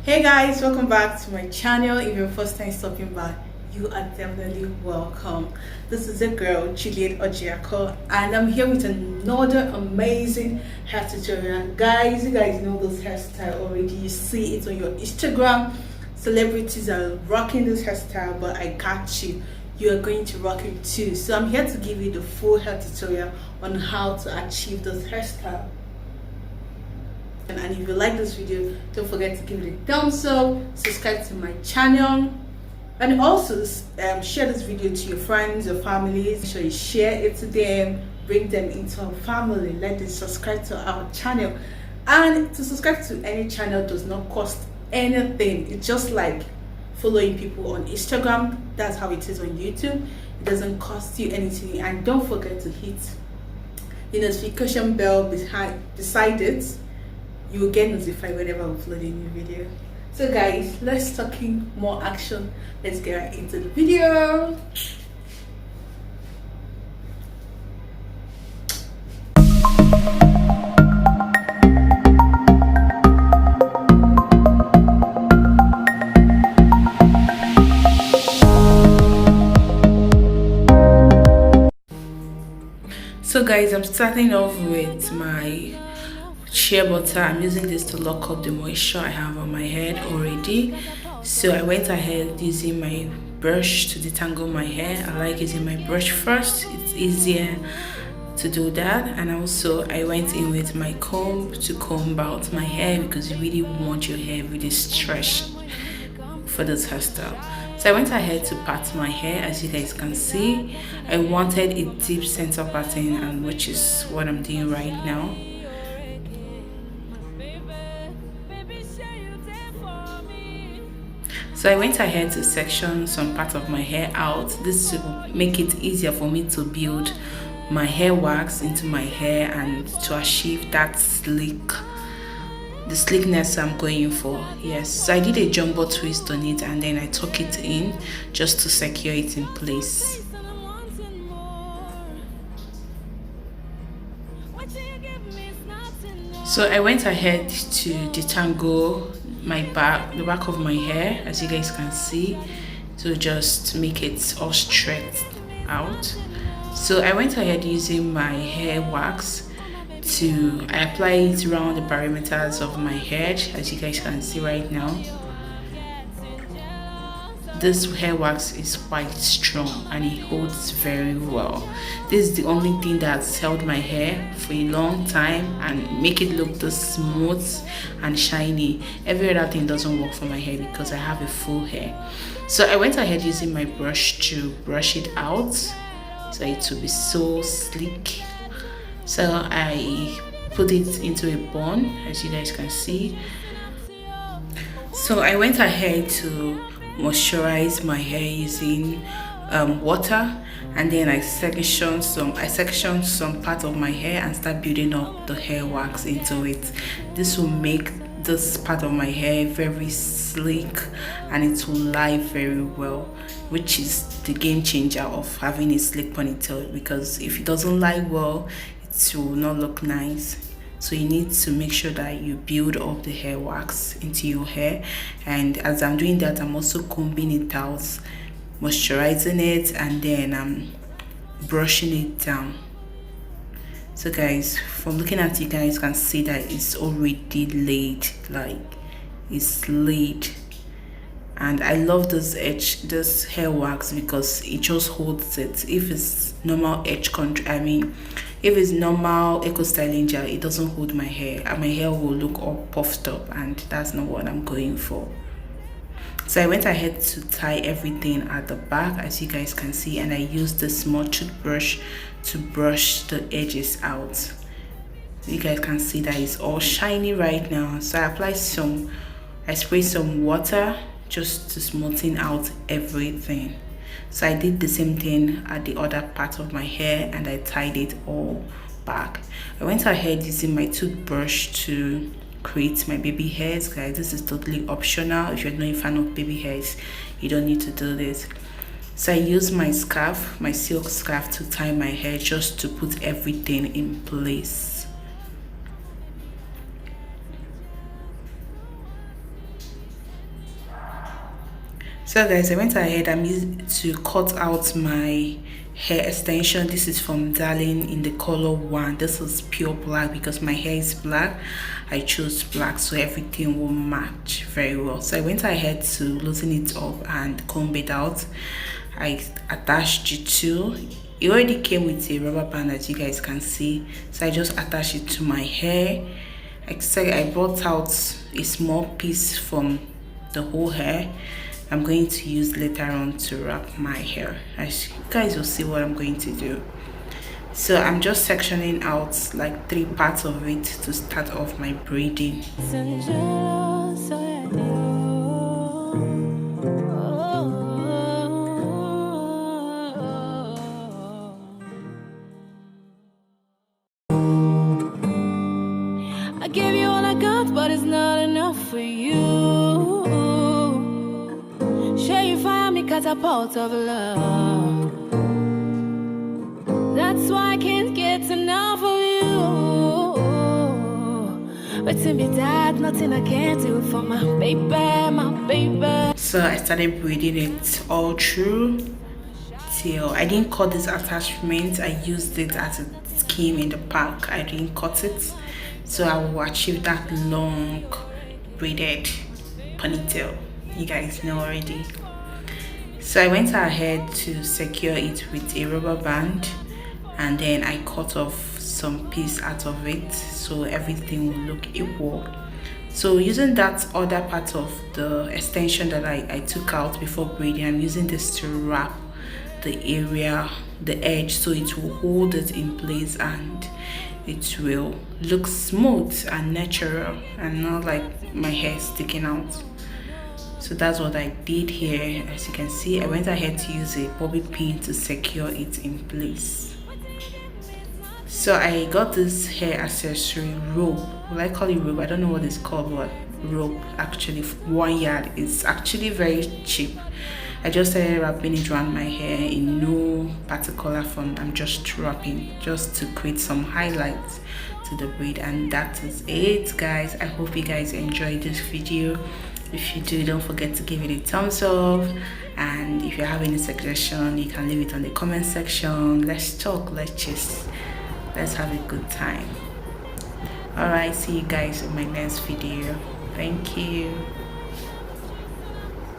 Hey guys, welcome back to my channel. If you're first time stopping by, you are definitely welcome. This is a girl, Juliet Ojiako, and I'm here with another amazing hair tutorial. Guys, you guys know this hairstyle already. You see it on your Instagram. Celebrities are rocking this hairstyle, but I got you. You are going to rock it too. So I'm here to give you the full hair tutorial on how to achieve this hairstyle. And if you like this video, don't forget to give it a thumbs up, subscribe to my channel, and also share this video to your friends or families. Make sure you share it to them, bring them into our family, let them subscribe to our channel. And to subscribe to any channel does not cost anything. It's just like following people on Instagram. That's how it is on YouTube. It doesn't cost you anything. And don't forget to hit the notification bell beside it. You will get notified whenever I upload a new video. So guys, let's talking more action. Let's get right into the video. So guys, I'm starting off with my shea butter. I'm using this to lock up the moisture I have on my head already. So I went ahead using my brush to detangle my hair. I like using my brush first. It's easier to do that. And also I went in with my comb to comb out my hair because you really want your hair really stretched for this hairstyle. So I went ahead to part my hair. As you guys can see, I wanted a deep center pattern, and which is what I'm doing right now. So I went ahead to section some part of my hair out. This will make it easier for me to build my hair wax into my hair and to achieve that the sleekness I'm going for. Yes, so I did a jumbo twist on it and then I tuck it in just to secure it in place. So I went ahead to detangle the back of my hair, as you guys can see, to just make it all straight out. So I went ahead using my hair wax I apply it around the perimeters of my head, as you guys can see right now. This hair wax is quite strong and it holds very well. This is the only thing that's held my hair for a long time and make it look this smooth and shiny. Every other thing doesn't work for my hair because I have a full hair. So I went ahead using my brush to brush it out so it will be so sleek. So I put it into a bun, as you guys can see. So I went ahead to moisturize my hair using water, and then I sectioned some part of my hair and start building up the hair wax into it. This will make this part of my hair very sleek and it will lie very well, which is the game changer of having a sleek ponytail, because if it doesn't lie well, it will not look nice. So you need to make sure that you build up the hair wax into your hair. And as I'm doing that, I'm also combing it out, moisturizing it, and then I'm brushing it down. So guys, from looking at it, you guys can see that it's already laid, like it's laid. And I love this hair wax because it just holds it. If it's normal if it's normal eco styling gel, it doesn't hold my hair and my hair will look all puffed up, and that's not what I'm going for. So I went ahead to tie everything at the back, as you guys can see, and I used the small toothbrush to brush the edges out. So you guys can see that it's all shiny right now. So I sprayed some water just to smoothen out everything. So I did the same thing at the other part of my hair and I tied it all back. I went ahead using my toothbrush to create my baby hairs. Guys, this is totally optional. If you're not a fan of baby hairs, you don't need to do this. So I used my scarf, my silk scarf, to tie my hair just to put everything in place. So guys, I went ahead, I'm used to cut out my hair extension. This is from Darling in the color 1. This is pure black because my hair is black. I chose black so everything will match very well. So I went ahead to loosen it up and comb it out. I attached it to, it already came with a rubber band as you guys can see, so I just attached it to my hair. Except I brought out a small piece from the whole hair I'm going to use later on to wrap my hair, as you guys will see what I'm going to do. So I'm just sectioning out like 3 parts of it to start off my braiding. I gave you all I got, but it's not enough for you. Sure, you find me catapult of love. That's why I can't get enough of you. But to be that, nothing I can't do for my baby, my baby. So I started braiding it all through till I didn't cut this attachment. I used it as a scheme in the pack. I didn't cut it, so I will achieve that long braided ponytail you guys know already. So I went ahead to secure it with a rubber band, and then I cut off some piece out of it so everything will look equal. So using that other part of the extension that I took out before braiding, I'm using this to wrap the area, the edge, so it will hold it in place and it will look smooth and natural and not like my hair sticking out. So that's what I did here. As you can see, I went ahead to use a bobby pin to secure it in place. So I got this hair accessory rope. Well, I call it rope, I don't know what it's called, but rope, actually 1 yard. It's actually very cheap. I just started wrapping it around my hair in no particular form. I'm just wrapping just to create some highlights to the braid, and that is it guys. I hope you guys enjoyed this video. If you do, don't forget to give it a thumbs up, and if you have any suggestion, you can leave it on the comment section. Let's talk, let's have a good time. All right, see you guys in my next video. Thank you.